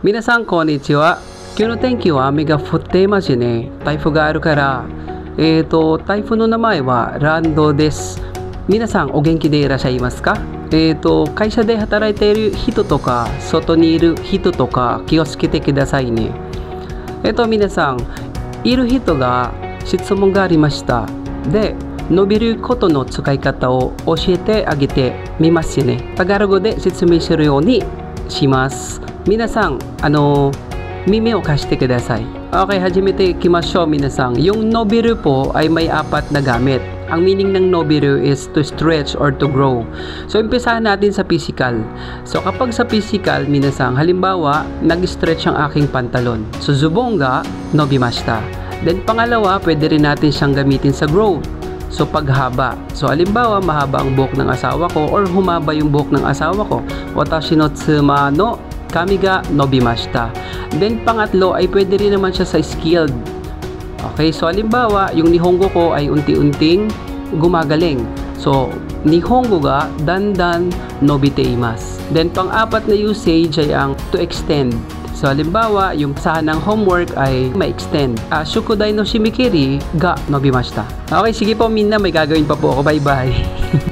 皆さんこんにちは。今日の天気は雨が降っていますね。台風があるから、台風の名前はランドです。皆さんお元気でいらっしゃいますか？会社で働いている人とか、外にいる人とか気をつけてくださいね。皆さん、いる人が質問がありました。で、伸びることの使い方を教えてあげてみますね。タガログで説明するようにします。皆さん、耳を貸してください。Okay, hajimete ikimasyo minasan. Yung nobiru po ay may apat na gamit. Ang meaning ng nobiru is to stretch or to grow. So, umpisahan natin sa physical. So, kapag sa physical, minasan, halimbawa, nag-stretch ang aking pantalon. So, zubonga, nobimashita. Then, pangalawa, pwede rin natin siyang gamitin sa growth. So, paghaba. So, halimbawa, mahaba ang buhok ng asawa ko or humaba yung buhok ng asawa ko. Watashi no tsuma no kami ga nobimashita. Then, pangatlo ay pwede rin naman siya sa skilled. Okay, so halimbawa, yung Nihongo ko ay unti-unting gumagaling. So, Nihongo ga dandan nobiteimasu. Then, pang-apat na usage ay ang to extend. So, halimbawa, yung sahan ng homework ay ma-extend. Shukudai no shimikiri ga nobimashita. Okay, sige po, Minna, may gagawin pa po ako. Bye-bye.